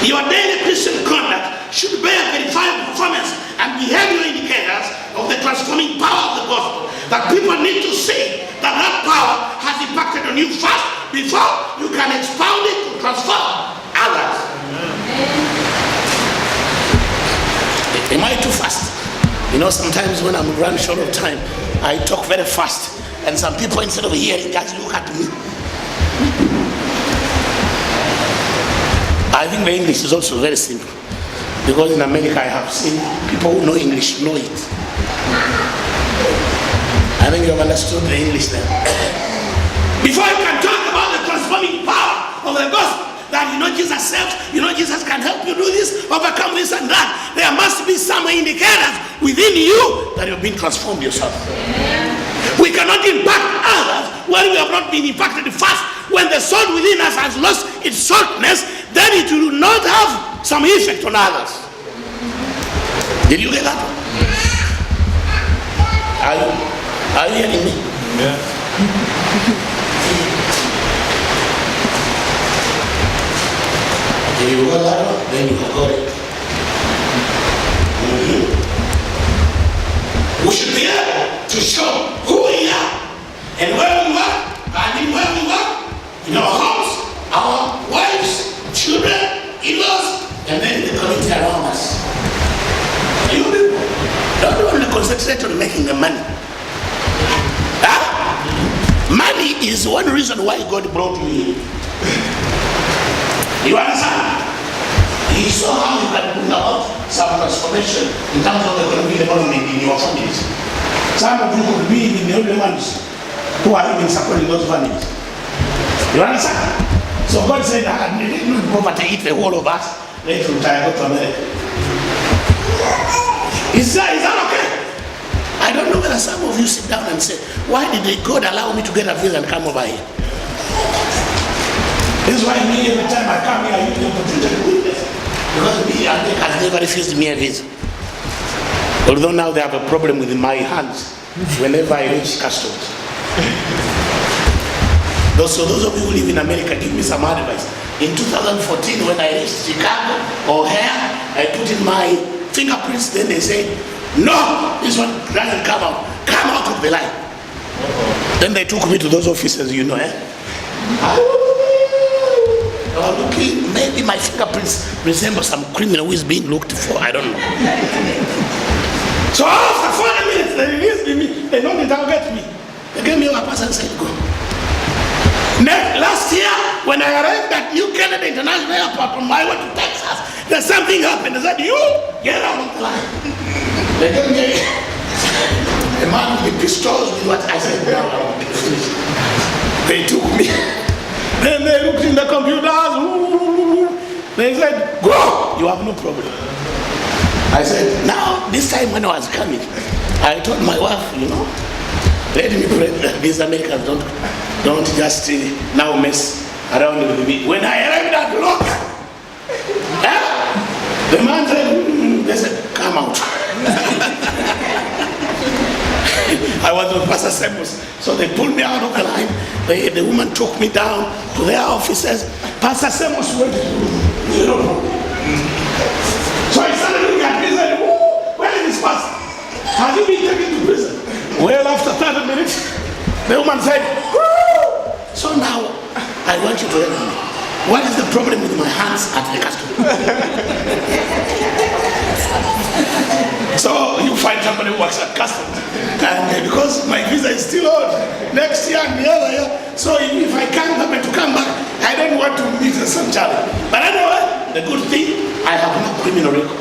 Your daily Christian conduct should bear verifiable performance and behavior indicators of the transforming power of the gospel. That people need to see that that power has impacted on you first before you can expound it to transform others. Am I too fast? You know, sometimes when I'm run short of time, I talk very fast, and some people, instead of hearing, just look at me. I think the English is also very simple, because in America I have seen people who know English know it. I think you have understood the English there. Before you can talk about the transforming power of the gospel, that Jesus saves, Jesus can help you do this, overcome this and that, there must be some indicators within you that you've been transformed yourself. We cannot impact others when we have not been impacted first. When the salt within us has lost its saltness, then it will not have some effect on others. Did you get that? Are you hearing me? Yeah. If you got that one, then you have got it. We should be able to show who we are and where we work, and in where we work, in our homes, our wives, children, in-laws, and then the community around us. You people don't only concentrate on making the money. Money is one reason why God brought you here. You understand? He saw how you can bring about some transformation in terms of the economic development in your families. Some of you could be the only ones who are even supporting those families. You understand? So God said, I need not poverty eat the whole of us. Let's retire, go to America. Is that okay? I don't know whether some of you sit down and say, why did God allow me to get a visa and come over here? This is why me, every time I come here, I use the opportunity to witness. Because me, America has never refused me a visa. Although now they have a problem with my hands whenever I reach customs. So those of you who live in America, give me some advice. In 2014, when I reached Chicago, O'Hare, I put in my fingerprints, then they said, no, this one doesn't come out. Come out of the line. Then they took me to those officers, Maybe my fingerprints resemble some criminal who is being looked for. I don't know. So after 40 minutes, they released me. They don't target me. They gave me a pass and said, go. Last year, when I arrived at New Kennedy International Airport on my way to Texas, there's something happened. They said, you get out of the line. They gave me a man with pistols with what I said, now I want to finish. They took me. Then they looked in the computers. They said, go, you have no problem. I said, now, this time when I was coming, I told my wife, let me pray that these Americans don't just now mess around with me. When I arrived at Lok, the man said, they said, come out. I was with Pastor Semos, so they pulled me out of the line. The woman took me down to their offices. Pastor Semos went to So I started looking at me and said, where is this pastor? Have you been taken to prison? Well, after 30 minutes, the woman said, woo! So now, I want you to tell me, what is the problem with my hands at the customs? So you find somebody who works at customs, and because my visa is still on next year and the other year, so if I can't happen to come back, I don't want to meet some challenge. But anyway, the good thing, I have no criminal record.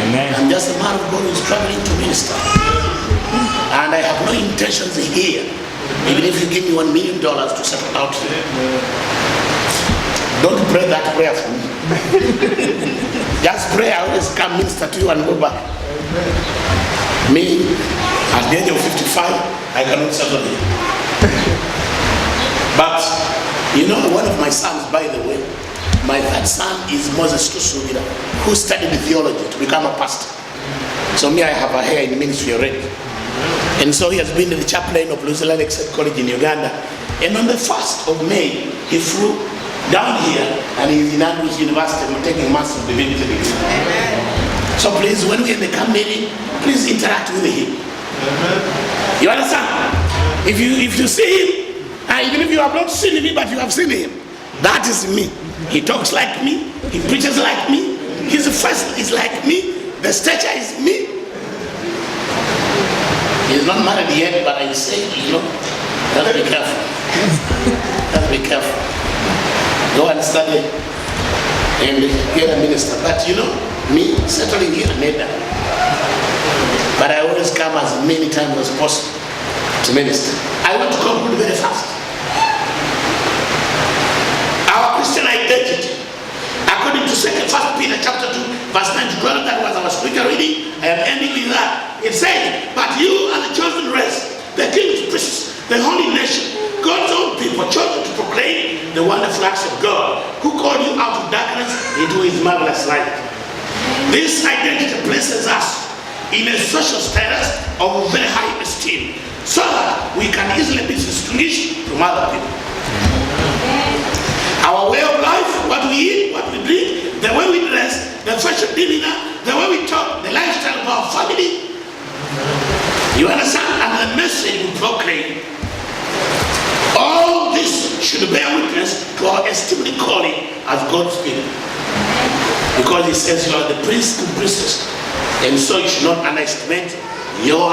Amen. I'm just a man of God who is traveling to minister, and I have no intentions here, even if you give me $1 million to settle out here. Don't pray that prayer for me. Just pray, I always come minister to you and go back. Me, at the age of 55, I cannot settle here. But, one of my sons, by the way, my third son is Moses Tusubira, who studied theology to become a pastor. So me, I have a hair in ministry already. And so he has been the chaplain of Lutheran Except College in Uganda. And on the 1st of May, he flew down here, and he's in Andrews University taking Master's Divinity degree. So please, when we have the camp meeting, please interact with him. You understand? If you see him, even if you have not seen me, but you have seen him, that is me. He talks like me. He preaches like me. His face is like me. The stature is me. He's not married yet, but I say, let's be careful. Let's be careful. Go and study and get a minister. But me settling here, I made that. But I always come as many times as possible to minister. I want to conclude very fast. Our Christian identity, according to 1 Peter chapter 2, verse 9 to 12, that was our scripture reading. I am ending with that. It says, but you are the chosen race, the king's priests, the holy nation, God's own people, chosen to proclaim the wonderful acts of God, who called you out of darkness into his marvelous light. This identity places us in a social status of very high esteem, so that we can easily be distinguished from other people. Our way of life, what we eat, what we drink, the way we dress, the fashion demeanor, the way we talk, the lifestyle of our family, you understand? And the message we proclaim, all this should bear witness to our esteemed calling as God's people. Because he says you are the prince and princess, and so you should not underestimate your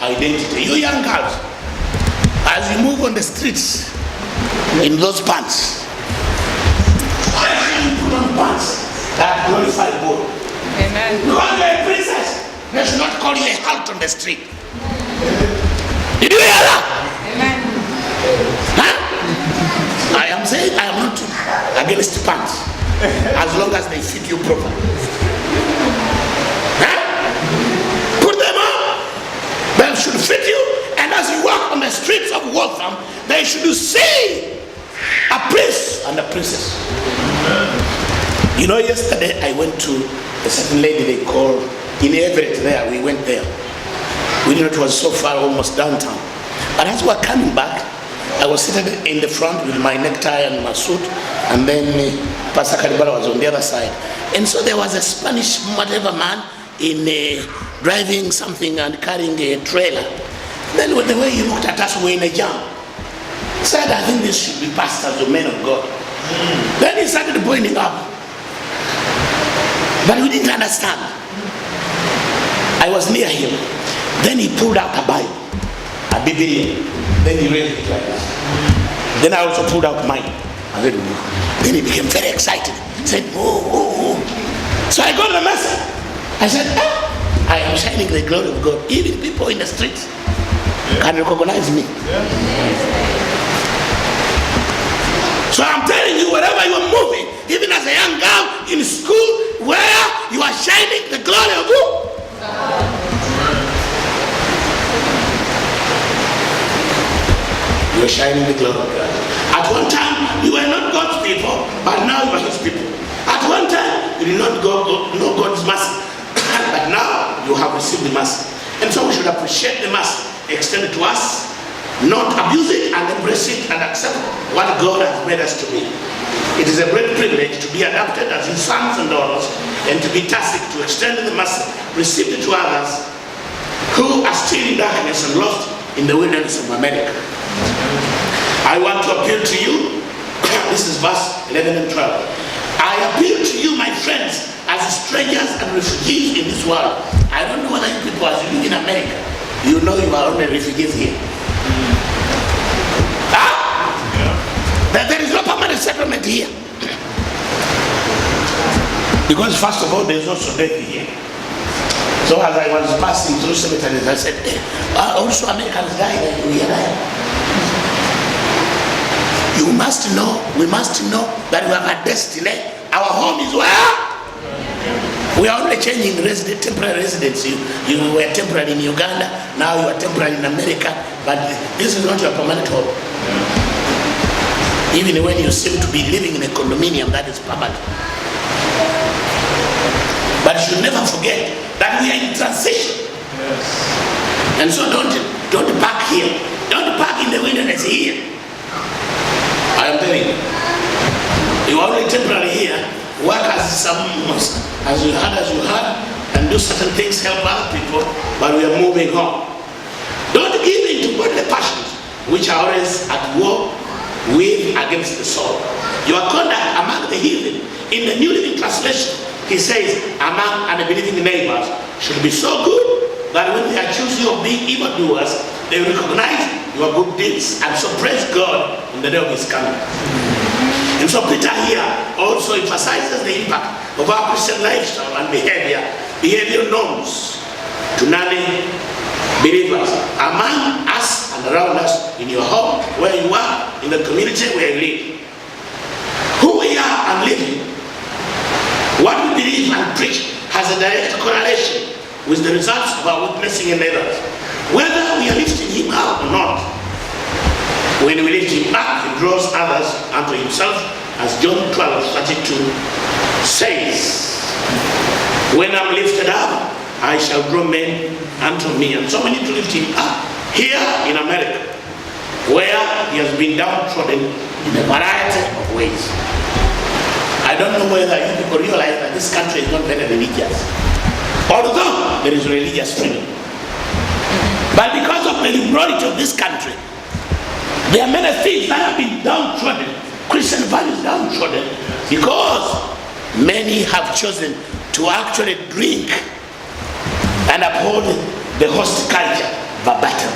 identity. You young girls, as you move on the streets in those pants, why should you put on pants that glorify God? Amen. Because you are a princess, they should not call you a halt on the street. Did you hear that? Amen. Huh? I am saying I am not against pants, as long as they fit you properly. Huh? Put them on. They should fit you, and as you walk on the streets of Waltham, they should see a prince and a princess. Yesterday I went to a certain lady they call in Everett there. We went there. We knew it was so far, almost downtown. But as we were coming back, I was seated in the front with my necktie and my suit, and then Pastor Karibala was on the other side. And so there was a Spanish whatever man in driving something and carrying a trailer. Then with the way he looked at us, we were in a jam. He said, I think this should be pastors or men of God. Then he started pointing up. But we didn't understand. I was near him. Then he pulled out a Bible, a Bible. Then he read it like that. Then I also pulled out mine. Then he became very excited. He said, oh. So I got the message. I said, I am shining the glory of God. Even people in the streets can recognize me. So I'm telling you, wherever you are moving, even as a young girl in school, where you are shining the glory of God. You are shining the glory of God. At one time, you were not God's people, but now you are his people. At one time, you did not know God's mercy, but now you have received the mercy. And so we should appreciate the mercy extended to us, not abuse it, and embrace it and accept what God has made us to be. It is a great privilege to be adopted as his sons and daughters, and to be tasked to extend the mercy received to others who are still in darkness and lost in the wilderness of America. I want to appeal to you. This is verse 11 and 12. I appeal to you, my friends, as strangers and refugees in this world. I don't know whether you people, as you live in America, you know you are only refugees here. That there is no permanent settlement here. Because first of all, there is also death here. So as I was passing through cemeteries, I said, also Americans die and we are dying. You must know, we must know that we have a destiny. Our home is where? We are only changing temporary residence. You were temporary in Uganda, now you are temporary in America, but this is not your permanent home. Even when you seem to be living in a condominium, that is permanent. But you should never forget that we are in transition. Yes. And so don't park here. Don't park in the wilderness here. I am telling you. You are only temporary here. Work as you had, and do certain things, help other people, but we are moving on. Don't give in to bodily passions, which are always at war with against the soul. Your conduct among the heathen, in the New Living Translation, he says, among unbelieving neighbors, should be so good that when they accuse you of being evildoers, they recognize your good deeds and so praise God in the day of his coming. And so Peter here also emphasizes the impact of our Christian lifestyle and behavior norms to non-believers among us and around us, in your home, where you are, in the community where you live. Who we are and living, what we believe and preach has a direct correlation with the results of our witnessing in others. Whether we are lifting him up or not, when we lift him up, he draws others unto himself, as John 12:32 says. When I'm lifted up, I shall draw men unto me. And so we need to lift him up. Here in America, where he has been downtrodden in a variety of ways. I don't know whether you people realize that this country is not very religious, although there is religious freedom. But because of the liberality of this country, there are many things that have been downtrodden, Christian values downtrodden, because many have chosen to actually drink and uphold the host culture verbatim.